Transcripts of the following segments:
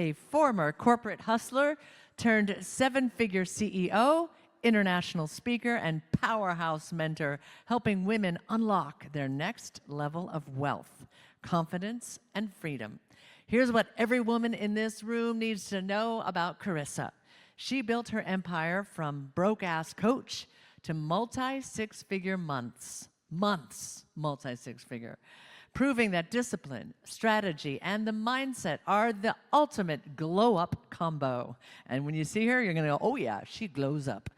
a former corporate hustler turned seven-figure CEO, international speaker, and powerhouse mentor, helping women unlock their next level of wealth, confidence, and freedom. Here's what every woman in this room needs to know about Karissa. She built her empire from broke-ass coach to multi-six-figure multi-six-figure, proving that discipline, strategy, and the mindset are the ultimate glow-up combo. And when you see her, you're gonna go, oh yeah, she glows up.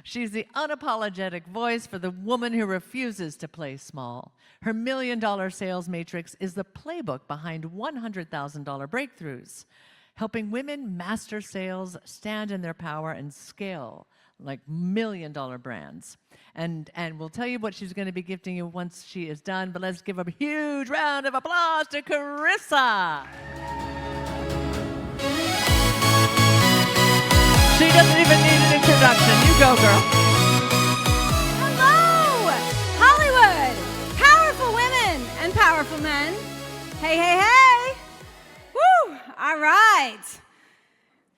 She's the unapologetic voice for the woman who refuses to play small. Her $1 million sales matrix is the playbook behind $100,000 breakthroughs, helping women master sales, stand in their power, and scale like $1 million brands. And we'll tell you what she's going to be gifting you once she is done, but let's give a huge round of applause to Karissa. She doesn't even need an introduction. You go, girl. Hello, Hollywood. Powerful women and powerful men. Hey, hey, hey. Woo, all right.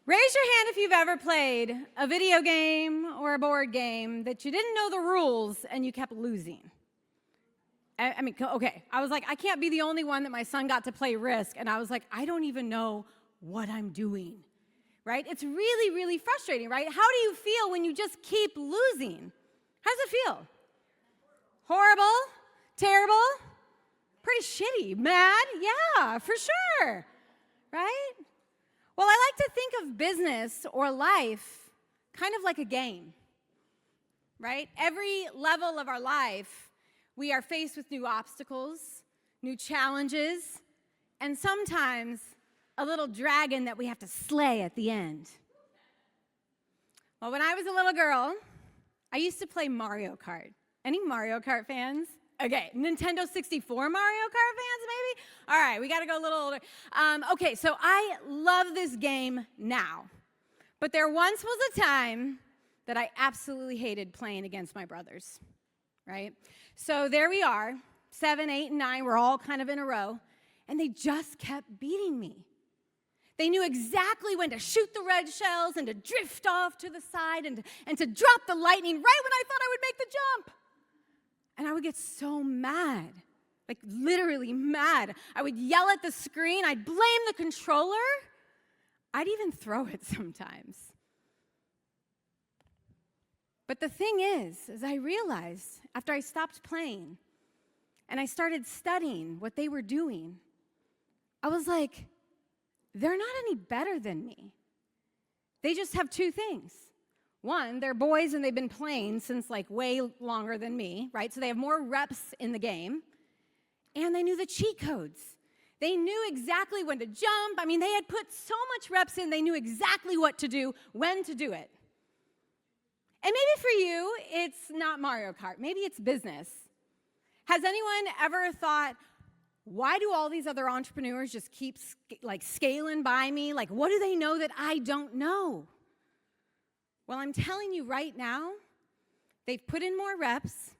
Raise your hand if you've ever played a video game or a board game that you didn't know the rules and you kept losing. I mean, okay, I was like, I can't be the only one that my son got to play Risk, and I was like, I don't even know what I'm doing, right? It's really, really frustrating, right? How do you feel when you just keep losing? How does it feel? Horrible? Terrible? Pretty shitty? Mad? Yeah, for sure, right? Well, I like to think of business or life kind of like a game, right? Every level of our life, we are faced with new obstacles, new challenges, and sometimes a little dragon that we have to slay at the end. Well, when I was a little girl, I used to play Mario Kart. Any Mario Kart fans? Okay, Nintendo 64 Mario Kart fans, maybe? All right, we got to go a little older. Okay, so I love this game now. But there once was a time that I absolutely hated playing against my brothers, right? So there we are, 7, 8, and 9, we're all kind of in a row, and they just kept beating me. They knew exactly when to shoot the red shells and to drift off to the side and to drop the lightning right when I thought I would make the jump. And I would get so mad, like literally mad. I would yell at the screen. I'd blame the controller. I'd even throw it sometimes. But the thing is I realized after I stopped playing and I started studying what they were doing, I was like, they're not any better than me. They just have two things. One, they're boys and they've been playing since like way longer than me, right? So they have more reps in the game. And they knew the cheat codes. They knew exactly when to jump. I mean, they had put so much reps in, they knew exactly what to do, when to do it. And maybe for you, it's not Mario Kart. Maybe it's business. Has anyone ever thought, why do all these other entrepreneurs just keep scaling by me? Like, what do they know that I don't know? Well, I'm telling you right now, they've put in more reps,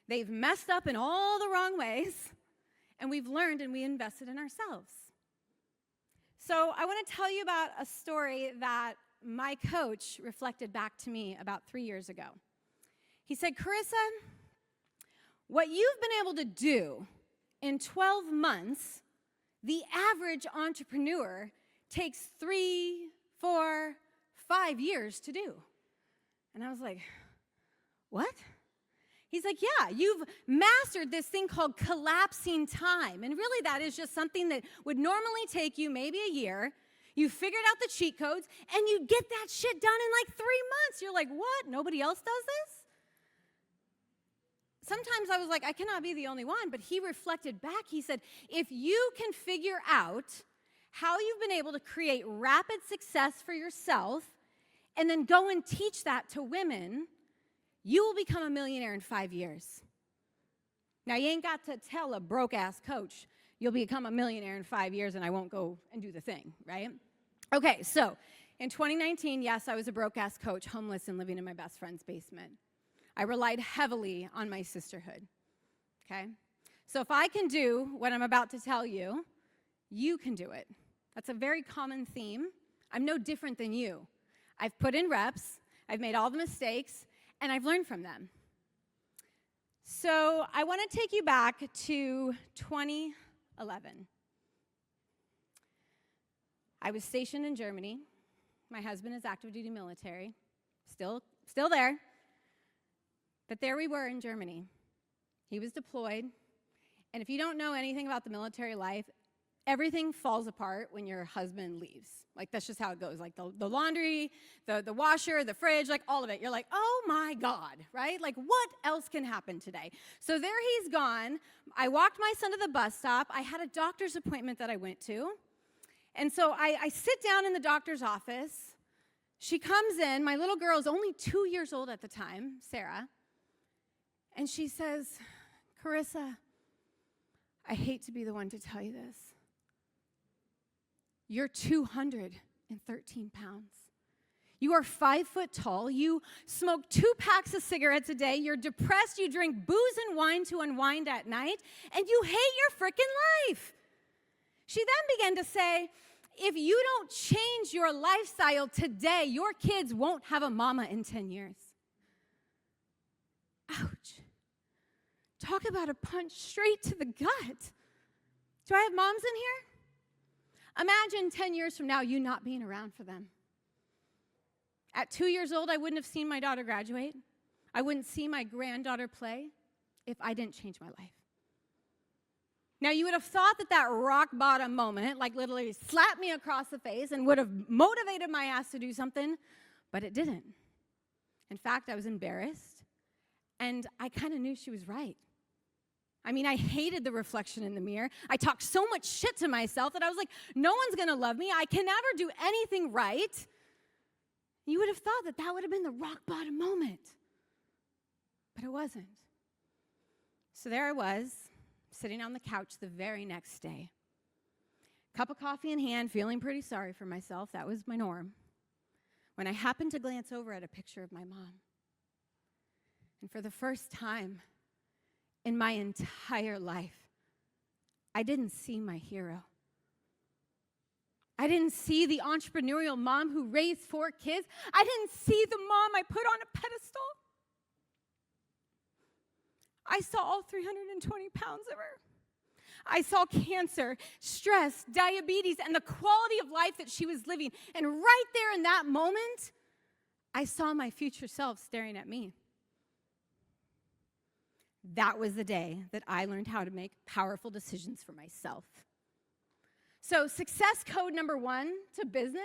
they've messed up in all the wrong ways, and we've learned and we invested in ourselves. So I want to tell you about a story that my coach reflected back to me about 3 years ago. He said, Karissa, what you've been able to do in 12 months, the average entrepreneur takes 3, 4, 5 years to do. And I was like, what? He's like, yeah, you've mastered this thing called collapsing time. And really that is just something that would normally take you maybe a year. You figured out the cheat codes and you get that shit done in like 3 months. You're like, what? Nobody else does this? Sometimes I was like, I cannot be the only one. But he reflected back. He said, if you can figure out how you've been able to create rapid success for yourself and then go and teach that to women, you will become a millionaire in 5 years. Now, you ain't got to tell a broke-ass coach, you'll become a millionaire in 5 years and I won't go and do the thing, right? Okay, so in 2019, yes, I was a broke-ass coach, homeless and living in my best friend's basement. I relied heavily on my sisterhood, okay? So if I can do what I'm about to tell you, you can do it. That's a very common theme. I'm no different than you. I've put in reps, I've made all the mistakes, and I've learned from them. So I want to take you back to 2011. I was stationed in Germany. My husband is active duty military, still there. But there we were in Germany. He was deployed. And if you don't know anything about the military life, everything falls apart when your husband leaves. Like, that's just how it goes. Like, the laundry, the washer, the fridge, like, all of it. You're like, oh, my God, right? Like, what else can happen today? So there he's gone. I walked my son to the bus stop. I had a doctor's appointment that I went to. And so I sit down in the doctor's office. She comes in. My little girl is only 2 years old at the time, Sarah. And she says, Karissa, I hate to be the one to tell you this. You're 213 pounds. You are 5 foot tall. You smoke 2 packs of cigarettes a day. You're depressed. You drink booze and wine to unwind at night. And you hate your freaking life. She then began to say, if you don't change your lifestyle today, your kids won't have a mama in 10 years. Ouch. Talk about a punch straight to the gut. Do I have moms in here? Imagine 10 years from now, you not being around for them. At 2 years old, I wouldn't have seen my daughter graduate. I wouldn't see my granddaughter play if I didn't change my life. Now, you would have thought that rock bottom moment, like literally slapped me across the face and would have motivated my ass to do something, but it didn't. In fact, I was embarrassed, and I kind of knew she was right. I mean, I hated the reflection in the mirror. I talked so much shit to myself that I was like, no one's going to love me. I can never do anything right. You would have thought that would have been the rock bottom moment. But it wasn't. So there I was, sitting on the couch the very next day. Cup of coffee in hand, feeling pretty sorry for myself. That was my norm. When I happened to glance over at a picture of my mom. And for the first time in my entire life, I didn't see my hero. I didn't see the entrepreneurial mom who raised 4 kids. I didn't see the mom I put on a pedestal. I saw all 320 pounds of her. I saw cancer, stress, diabetes, and the quality of life that she was living. And right there in that moment, I saw my future self staring at me. That was the day that I learned how to make powerful decisions for myself. So success code number 1 to business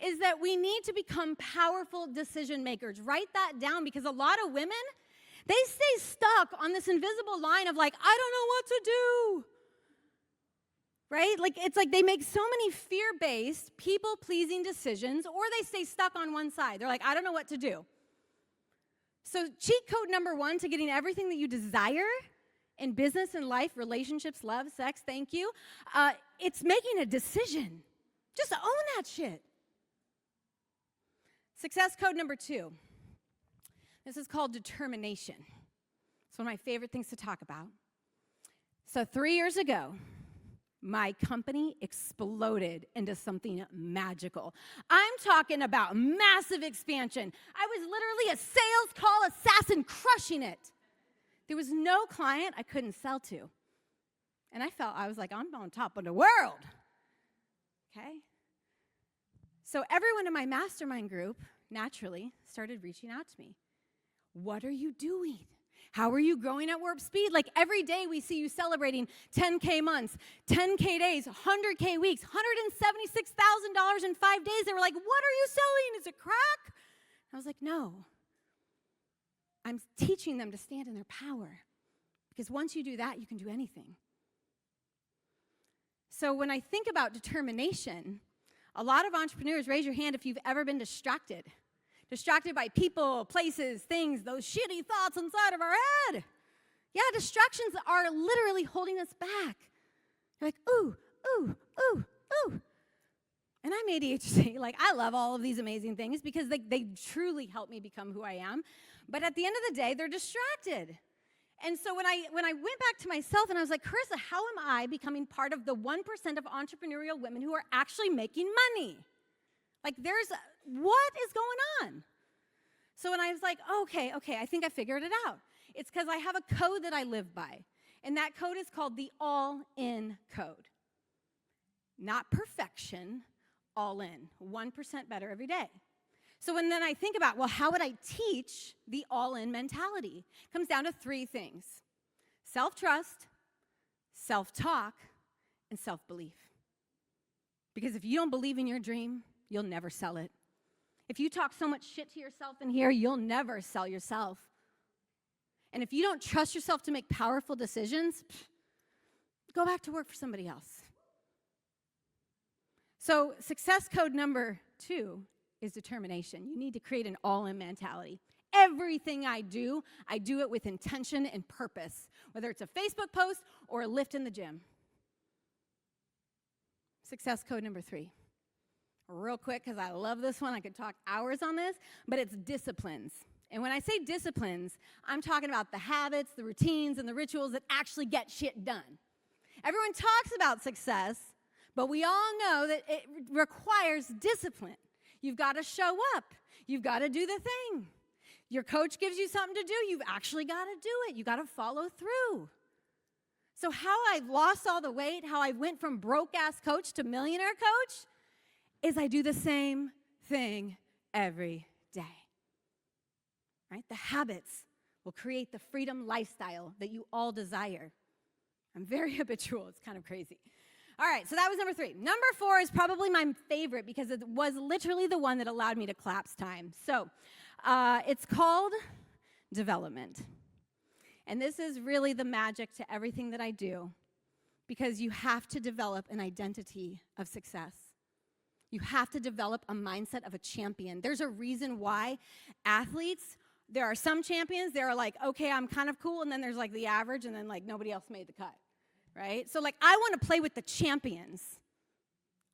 is that we need to become powerful decision makers. Write that down, because a lot of women, they stay stuck on this invisible line of like, I don't know what to do. Right? Like, it's like they make so many fear-based, people-pleasing decisions, or they stay stuck on one side. They're like, I don't know what to do. So cheat code number 1 to getting everything that you desire in business and life, relationships, love, sex, thank you, it's making a decision. Just own that shit. Success code number 2. This is called determination. It's one of my favorite things to talk about. So 3 years ago, my company exploded into something magical. I'm talking about massive expansion. I was literally a sales call assassin crushing it. There was no client I couldn't sell to. And I felt I was like, I'm on top of the world. Okay? So everyone in my mastermind group naturally started reaching out to me. What are you doing? How are you growing at warp speed? Like, every day we see you celebrating 10K months, 10K days, 100K weeks, $176,000 in 5 days. They were like, what are you selling? Is it crack? I was like, no. I'm teaching them to stand in their power. Because once you do that, you can do anything. So when I think about determination, a lot of entrepreneurs, raise your hand if you've ever been distracted. Distracted by people, places, things, those shitty thoughts inside of our head. Yeah, distractions are literally holding us back. You're like, ooh, ooh, ooh, ooh. And I'm ADHD. Like, I love all of these amazing things because they truly help me become who I am. But at the end of the day, they're distracted. And so when I went back to myself and I was like, Karissa, how am I becoming part of the 1% of entrepreneurial women who are actually making money? Like, what is going on? So when I was like, okay, I think I figured it out. It's because I have a code that I live by. And that code is called the all-in code. Not perfection, all in. 1% better every day. So when then I think about, well, how would I teach the all-in mentality? It comes down to 3 things. Self-trust, self-talk, and self-belief. Because if you don't believe in your dream, you'll never sell it. If you talk so much shit to yourself in here, you'll never sell yourself. And if you don't trust yourself to make powerful decisions, go back to work for somebody else. So success code number 2 is determination. You need to create an all-in mentality. Everything I do it with intention and purpose, whether it's a Facebook post or a lift in the gym. Success code number 3. Real quick, because I love this one. I could talk hours on this, but it's disciplines. And when I say disciplines, I'm talking about the habits, the routines, and the rituals that actually get shit done. Everyone talks about success, but we all know that it requires discipline. You've got to show up. You've got to do the thing. Your coach gives you something to do. You've actually got to do it. You've got to follow through. So how I lost all the weight, how I went from broke-ass coach to millionaire coach, is I do the same thing every day. Right? The habits will create the freedom lifestyle that you all desire. I'm very habitual. It's kind of crazy. All right, so that was number 3. Number 4 is probably my favorite because it was literally the one that allowed me to collapse time. So it's called development. And this is really the magic to everything that I do because you have to develop an identity of success. You have to develop a mindset of a champion. There's a reason why athletes, there are some champions, they're like, okay, I'm kind of cool, and then there's like the average, and then like nobody else made the cut. Right? So like I want to play with the champions.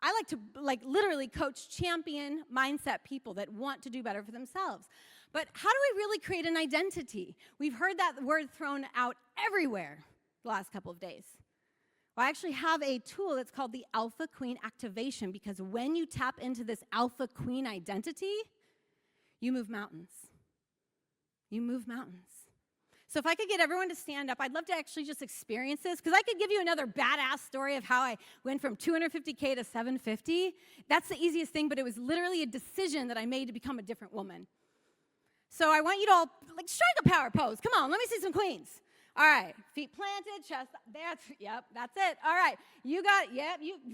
I like to like literally coach champion mindset people that want to do better for themselves. But how do we really create an identity? We've heard that word thrown out everywhere the last couple of days. Well, I actually have a tool that's called the Alpha Queen Activation because when you tap into this Alpha Queen identity, you move mountains. You move mountains. So if I could get everyone to stand up, I'd love to actually just experience this because I could give you another badass story of how I went from 250K to 750. That's the easiest thing, but it was literally a decision that I made to become a different woman. So I want you to all, like, strike a power pose. Come on, let me see some queens. All right, feet planted, chest, that's it. All right,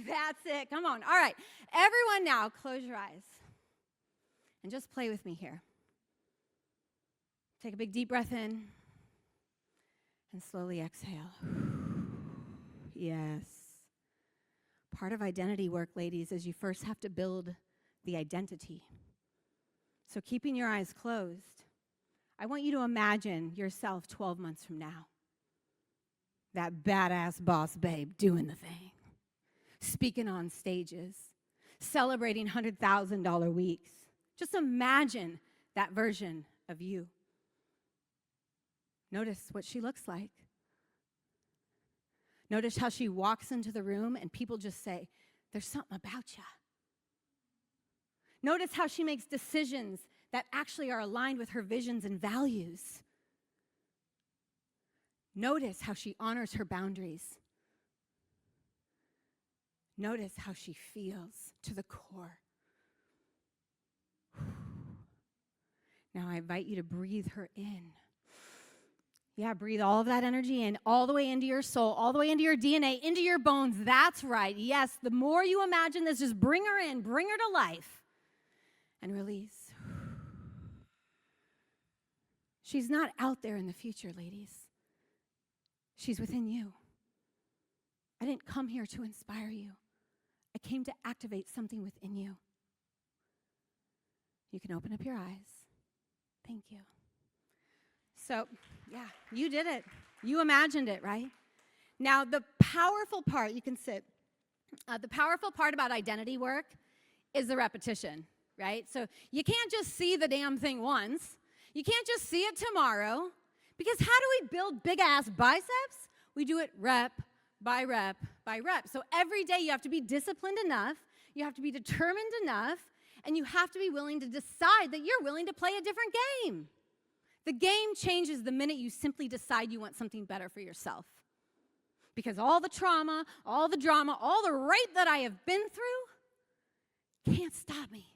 that's it. Come on. All right, everyone now, close your eyes and just play with me here. Take a big deep breath in. And slowly exhale. Yes. Part of identity work, ladies, is you first have to build the identity. So keeping your eyes closed, I want you to imagine yourself 12 months from now. That badass boss babe doing the thing. Speaking on stages. Celebrating $100,000 weeks. Just imagine that version of you. Notice what she looks like. Notice how she walks into the room and people just say, there's something about you. Notice how she makes decisions that actually are aligned with her visions and values. Notice how she honors her boundaries. Notice how she feels to the core. Now I invite you to breathe her in. Yeah, breathe all of that energy in, all the way into your soul, all the way into your DNA, into your bones. That's right. Yes, the more you imagine this, just bring her in, bring her to life, and release. She's not out there in the future, ladies. She's within you. I didn't come here to inspire you. I came to activate something within you. You can open up your eyes. Thank you. So, yeah, you did it. You imagined it, right? Now, the powerful part, you can sit. The powerful part about identity work is the repetition, right? So you can't just see the damn thing once. You can't just see it tomorrow Because how do we build big-ass biceps? We do it rep by rep by rep. So every day you have to be disciplined enough, you have to be determined enough, and you have to be willing to decide that you're willing to play a different game. The game changes the minute you simply decide you want something better for yourself. Because all the trauma, all the drama, all the rape that I have been through can't stop me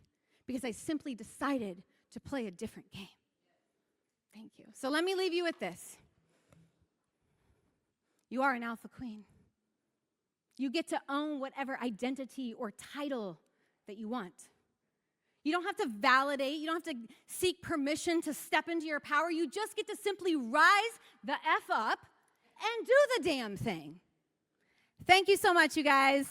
because I simply decided to play a different game. Thank you. So let me leave you with this. You are an alpha queen. You get to own whatever identity or title that you want. You don't have to validate. You don't have to seek permission to step into your power. You just get to simply rise the F up and do the damn thing. Thank you so much, you guys.